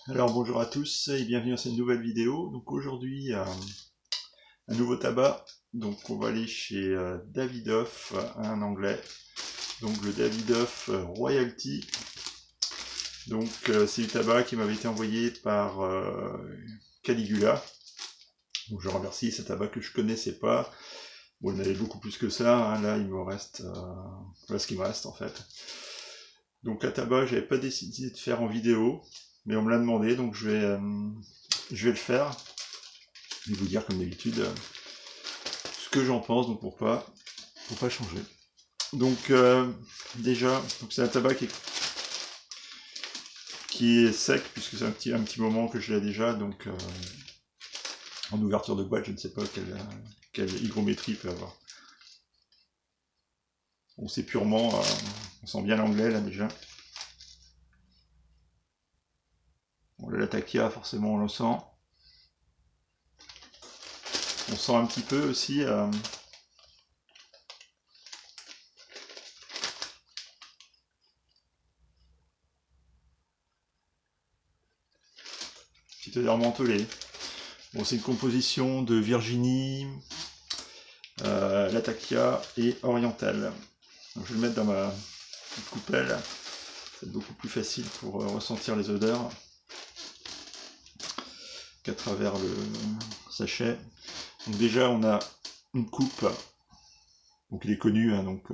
Alors bonjour à tous et bienvenue dans cette nouvelle vidéo. Donc aujourd'hui un nouveau tabac. Donc on va aller chez Davidoff, un anglais. Donc le Davidoff Royalty. Donc c'est du tabac qui m'avait été envoyé par Caligula. Donc je remercie, c'est un tabac que je connaissais pas. Bon, il y en avait beaucoup plus que ça, hein. Là il me reste voilà ce qu'il me reste en fait. Donc un tabac, j'avais pas décidé de faire en vidéo, mais on me l'a demandé, donc je vais le faire. Je vais vous dire comme d'habitude ce que j'en pense, donc pour pas changer. Donc déjà, c'est un tabac qui est sec, puisque c'est un petit moment que je l'ai déjà, donc en ouverture de boîte, je ne sais pas quelle hygrométrie il peut avoir. Bon, c'est purement, on sent bien l'anglais là déjà. Bon, la Latakia, forcément on le sent. On sent un petit peu aussi petite odeur mentholée. Bon, c'est une composition de Virginie, Latakia et Oriental. Donc, je vais le mettre dans ma petite coupelle. C'est beaucoup plus facile pour ressentir les odeurs qu'à travers le sachet. Donc déjà on a une coupe, donc il est connu, hein, donc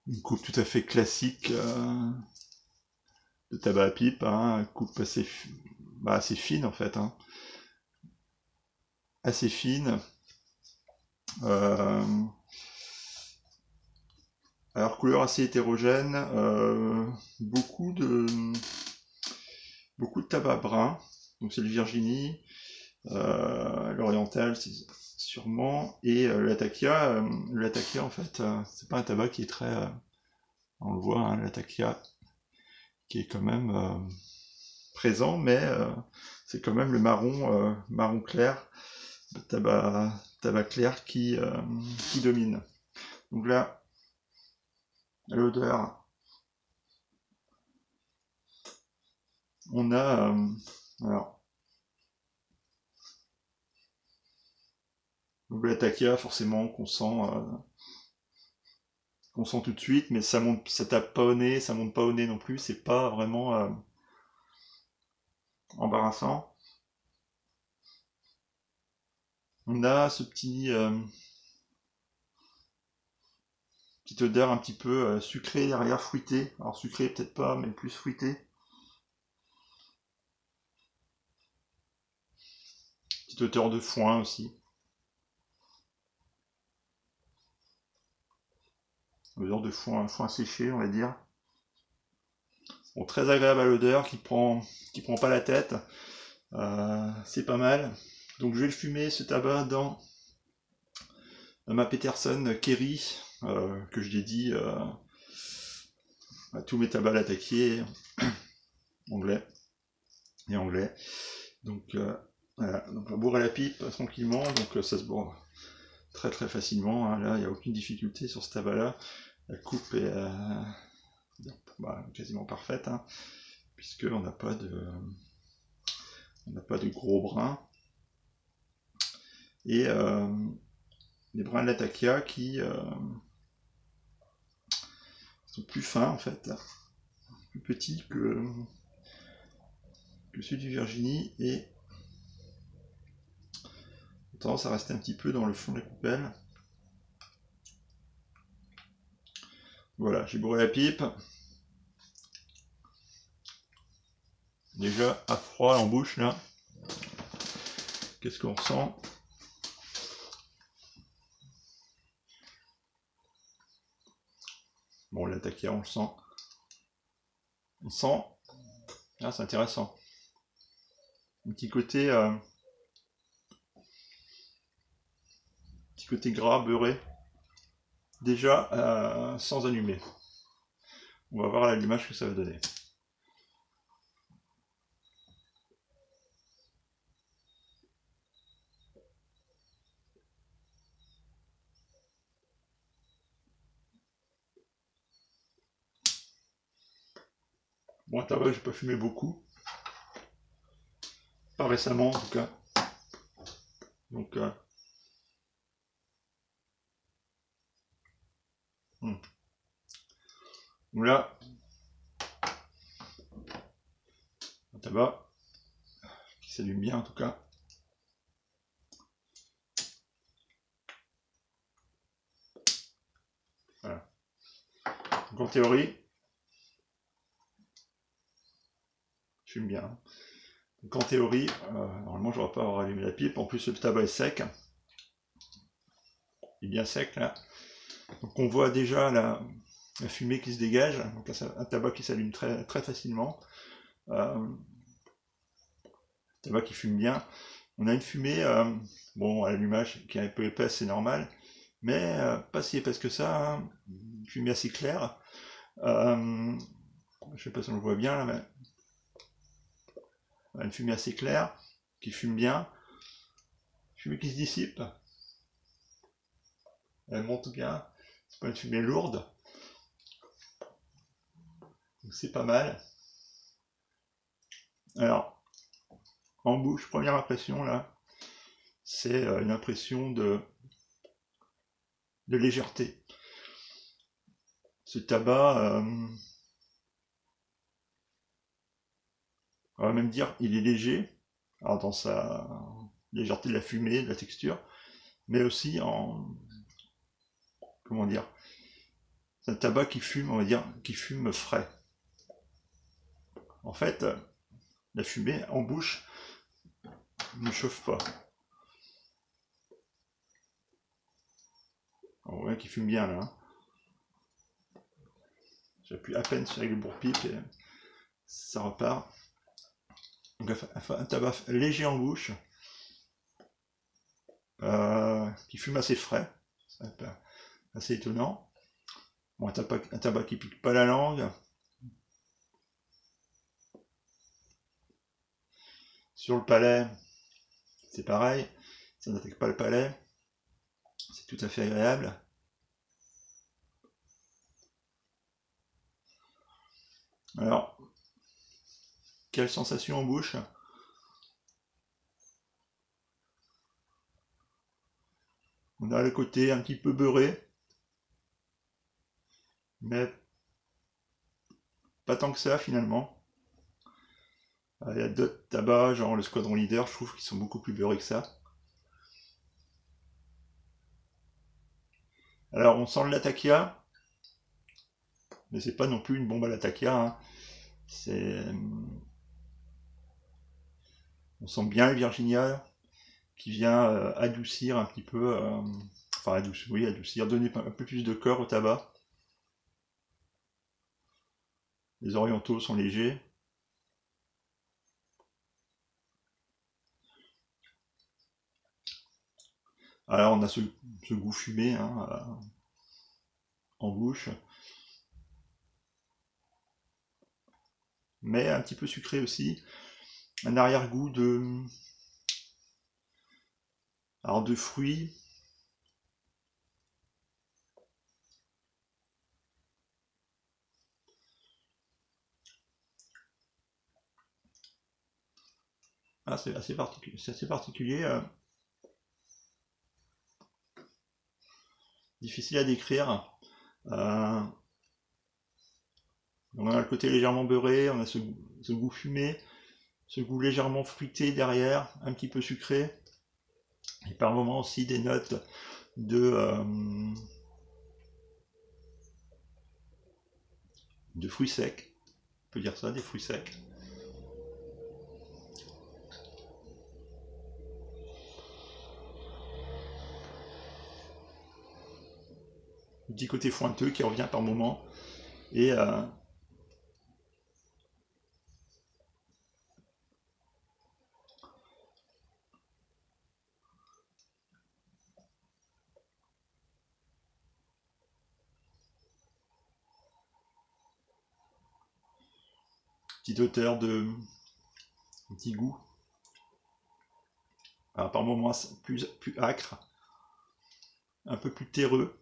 une coupe tout à fait classique de tabac à pipe, hein, une coupe assez fine en fait, hein, assez fine. Alors couleur assez hétérogène, beaucoup de tabac brun, donc c'est le Virginie, l'oriental sûrement, et l'Atakia. L'Atakia en fait, c'est pas un tabac qui est très, on le voit, hein, l'Atakia qui est quand même présent, mais c'est quand même le marron clair, le tabac clair qui domine. Donc là, l'odeur, on a alors l'Atakia forcément qu'on sent tout de suite, mais ça tape pas au nez, ça monte pas au nez non plus, c'est pas vraiment embarrassant. On a ce petite odeur un petit peu sucrée derrière, fruitée. Alors sucrée peut-être pas, mais plus fruitée. Petite odeur de foin aussi. Odeur de foin séché, on va dire. Bon, très agréable à l'odeur, qui prend pas la tête. C'est pas mal. Donc je vais le fumer ce tabac dans ma Peterson Kerry, que je dédie à tous mes tabacs attaqués anglais et anglais. Donc voilà, donc on va bourrer la pipe tranquillement, donc ça se bourre très très facilement, hein. Là il n'y a aucune difficulté sur ce tabac là. La coupe est quasiment parfaite, hein, puisque on n'a pas de gros brins. Et les brins de l'Atakia qui sont plus fins en fait, plus petits que ceux du Virginie, et ont tendance à rester un petit peu dans le fond de la coupelle. Voilà, j'ai bourré la pipe. Déjà à froid en bouche là. Qu'est-ce qu'on ressent? Bon, l'Atakia, on le sent. On sent. Ah, c'est intéressant. Un petit côté gras, beurré. Déjà sans allumer. On va voir l'allumage que ça va donner. Bon, un tabac, j'ai pas fumé beaucoup. pas récemment en tout cas. Donc là, un tabac qui s'allume bien en tout cas. Voilà. Donc en théorie, je fume bien. Donc en théorie, normalement je ne devrais pas avoir allumé la pipe. En plus le tabac est sec. Il est bien sec là. Donc on voit déjà la fumée qui se dégage. Donc un tabac qui s'allume très, très facilement. Tabac qui fume bien. On a une fumée, bon à l'allumage qui est un peu épaisse, c'est normal. Mais pas si épaisse que ça. Hein. Une fumée assez claire. Je sais pas si on le voit bien là, mais une fumée assez claire, qui fume bien, fumée qui se dissipe, elle monte bien, c'est pas une fumée lourde, donc c'est pas mal. Alors, en bouche, première impression là, c'est une impression de légèreté. Ce tabac, on va même dire, il est léger, alors dans sa légèreté de la fumée, de la texture, mais aussi en, comment dire, c'est un tabac qui fume, on va dire, qui fume frais. En fait, la fumée en bouche ne chauffe pas. On voit qu'il fume bien là. Hein. J'appuie à peine sur le bourre-pipe et ça repart. Donc un tabac léger en bouche, qui fume assez frais, c'est assez étonnant. Bon, un tabac qui pique pas la langue. Sur le palais, c'est pareil, ça n'attaque pas le palais, c'est tout à fait agréable. Alors, quelle sensation en bouche? On a le côté un petit peu beurré, mais pas tant que ça finalement. Il y a d'autres tabacs, genre le Squadron Leader, je trouve qu'ils sont beaucoup plus beurrés que ça. Alors on sent le Latakia, mais c'est pas non plus une bombe à Latakia. Hein. On sent bien le Virginia qui vient adoucir un petit peu, enfin adoucir, oui, adoucir, donner un peu plus de corps au tabac. Les orientaux sont légers. Alors on a ce goût fumé hein, en bouche, mais un petit peu sucré aussi. Un arrière-goût de fruits. Ah, c'est assez particulier. C'est assez particulier. Difficile à décrire. On a le côté légèrement beurré, on a ce goût fumé, ce goût légèrement fruité derrière, un petit peu sucré. Et par moments aussi des notes de fruits secs. On peut dire ça, des fruits secs. Le petit côté fointeux qui revient par moments. Et petite hauteur de petit goût. Alors, par moments plus acre, un peu plus terreux.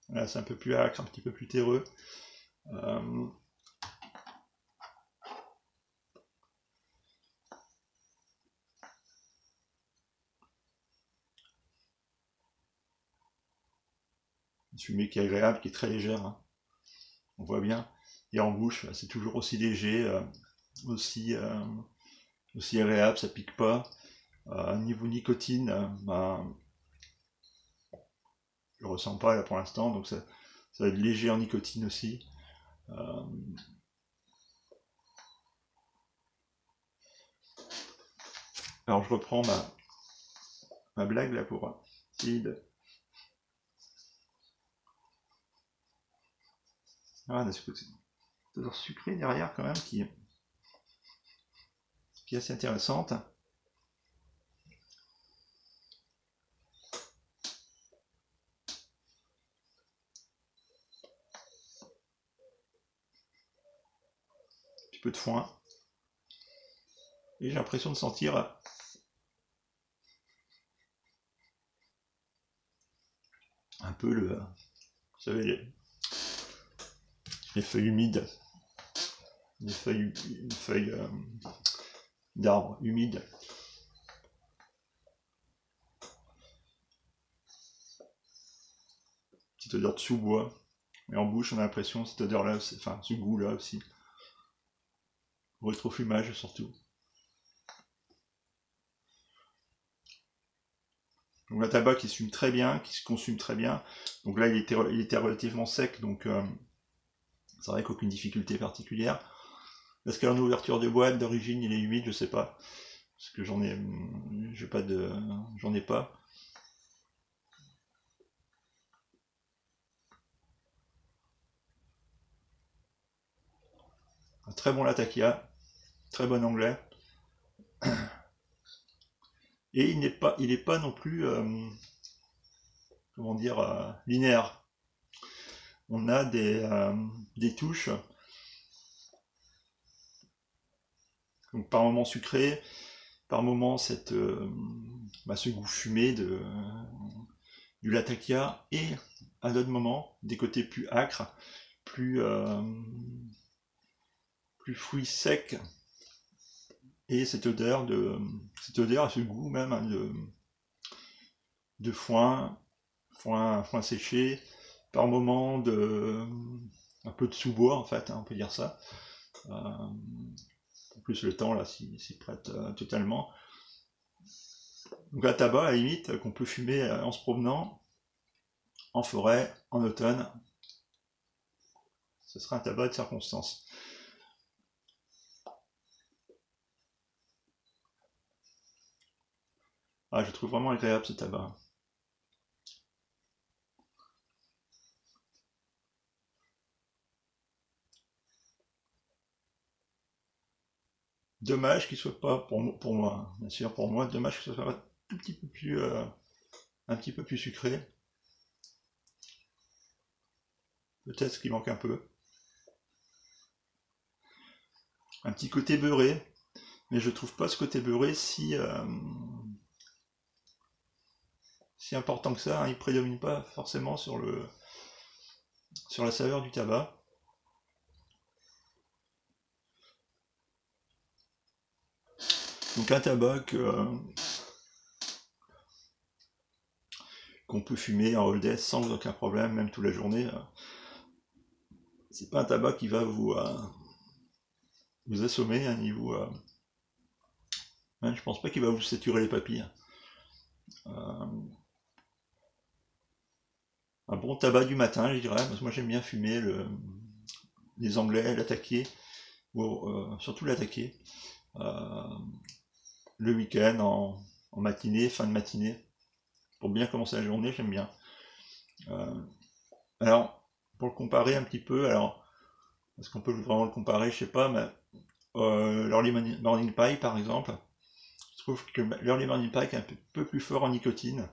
Là, c'est un peu plus acre, un petit peu plus terreux. Une fumée qui est agréable, qui est très légère, hein. On voit bien. Et en bouche, c'est toujours aussi léger, aussi agréable, ça pique pas. Niveau nicotine, je le ressens pas là pour l'instant, donc ça va être léger en nicotine aussi. Alors je reprends ma blague là pour essayer de... Ah, c'est toujours sucré derrière quand même qui est assez intéressante. Un petit peu de foin. Et j'ai l'impression de sentir un peu vous savez, les feuilles humides, une feuille d'arbre humide. Petite odeur de sous-bois. Et en bouche, on a l'impression cette odeur-là, enfin ce goût-là aussi. Rétrofumage surtout. Donc un tabac qui se fume très bien, qui se consomme très bien. Donc là, il était relativement sec, donc c'est vrai qu'aucune difficulté particulière. Est-ce qu'il y a une ouverture de boîte d'origine, il est humide, je sais pas. Parce que j'en ai pas. Un très bon Latakia, très bon anglais. Et il est pas non plus, comment dire, linéaire. On a des touches, donc par moments sucré, par moments ce goût fumé du Latakia, et à d'autres moments des côtés plus acres, plus fruits secs, et cette odeur et ce goût même hein, de foin séché, par moments un peu de sous-bois en fait, hein, on peut dire ça. En plus le temps là s'y prête totalement. Donc un tabac à la limite qu'on peut fumer en se promenant en forêt, en automne. Ce sera un tabac de circonstance. Ah, je trouve vraiment agréable ce tabac. Dommage qu'il soit pas pour moi, bien sûr pour moi, dommage que ce soit un petit peu plus sucré. Peut-être ce qui manque un peu. Un petit côté beurré, mais je trouve pas ce côté beurré si important que ça, hein. Il prédomine pas forcément sur la saveur du tabac. Donc un tabac qu'on peut fumer en all day sans aucun problème, même toute la journée. C'est pas un tabac qui va vous assommer, hein, je pense pas qu'il va vous saturer les papilles. Un bon tabac du matin, je dirais, parce que moi j'aime bien fumer les Anglais, l'attaquer, ou surtout l'attaquer, le week-end, en matinée, fin de matinée, pour bien commencer la journée, j'aime bien. Alors, pour le comparer un petit peu, alors, est-ce qu'on peut vraiment le comparer, je sais pas, mais l'Early Morning Pie par exemple, je trouve que l'Early Morning Pie est un peu plus fort en nicotine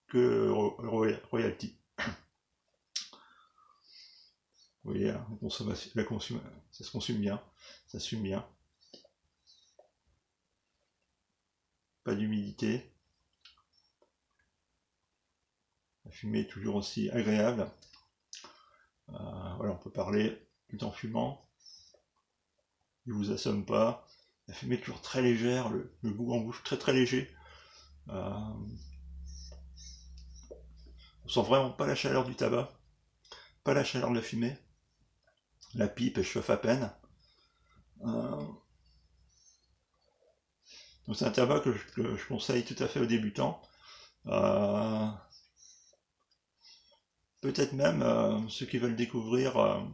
que Royalty. Vous voyez, ça se consomme bien, ça se fume bien. Pas d'humidité. La fumée est toujours aussi agréable. Voilà, on peut parler tout en fumant. Il vous assomme pas. La fumée est toujours très légère, le goût en bouche très très léger. On sent vraiment pas la chaleur du tabac, pas la chaleur de la fumée. La pipe elle chauffe à peine. Donc c'est un tabac que je conseille tout à fait aux débutants. Peut-être même ceux qui veulent découvrir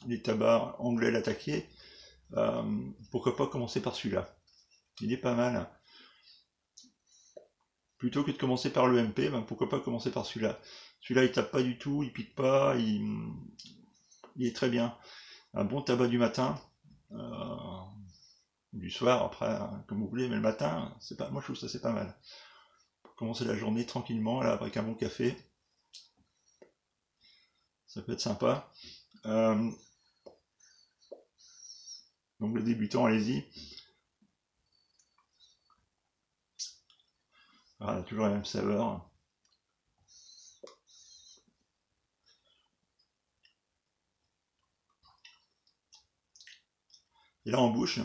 les tabacs anglais l'attaquer, pourquoi pas commencer par celui-là. Il est pas mal. Plutôt que de commencer par le MP, ben pourquoi pas commencer par celui-là. Celui-là il tape pas du tout, il pique pas, il est très bien. Un bon tabac du matin, du soir après, comme vous voulez, mais le matin, c'est pas, moi je trouve ça c'est pas mal. Pour commencer la journée tranquillement, là, avec un bon café, ça peut être sympa. Donc le débutant, allez-y. Voilà, toujours la même saveur. Et là en bouche,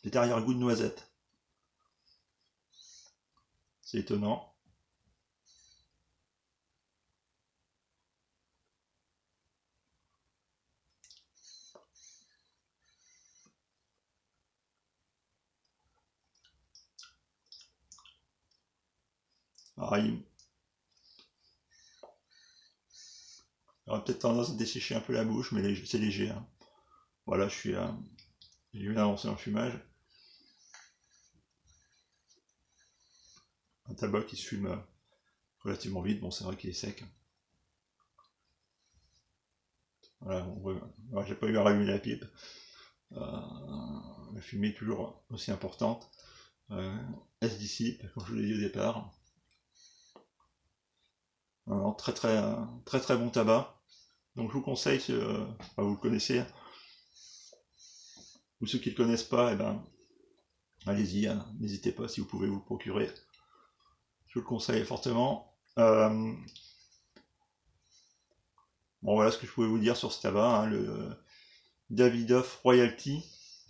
des arrière-goûts de noisette. C'est étonnant. Alors, il aura peut-être tendance à dessécher un peu la bouche, mais c'est léger. Hein. Voilà, j'ai bien avancé en fumage. Un tabac qui se fume relativement vite. Bon, c'est vrai qu'il est sec. Voilà, j'ai pas eu à rallumer la pipe. La fumée est toujours aussi importante. Elle se dissipe, comme je vous l'ai dit au départ. Alors, très bon tabac. Donc je vous conseille, vous le connaissez, ou ceux qui ne le connaissent pas, eh ben, allez-y, hein, n'hésitez pas si vous pouvez vous le procurer. Je vous le conseille fortement. Bon voilà ce que je pouvais vous dire sur ce tabac, hein, le Davidoff Royalty.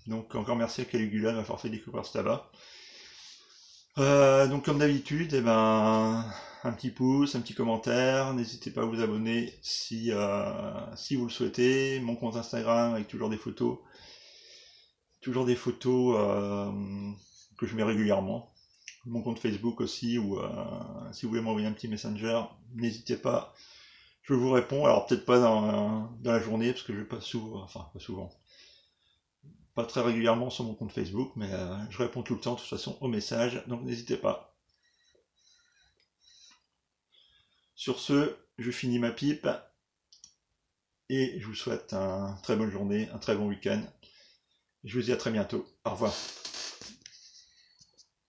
Donc encore merci à Caligula de m'avoir fait découvrir ce tabac. Donc comme d'habitude, eh ben, un petit pouce, un petit commentaire, n'hésitez pas à vous abonner si vous le souhaitez. Mon compte Instagram avec toujours des photos que je mets régulièrement. Mon compte Facebook aussi, ou si vous voulez m'envoyer un petit messenger, n'hésitez pas, je vous réponds. Alors peut-être pas dans la journée, parce que je passe souvent, enfin pas souvent, pas très régulièrement sur mon compte Facebook, mais je réponds tout le temps de toute façon aux messages, donc n'hésitez pas. Sur ce, je finis ma pipe, et je vous souhaite une très bonne journée, un très bon week-end. Je vous dis à très bientôt. Au revoir.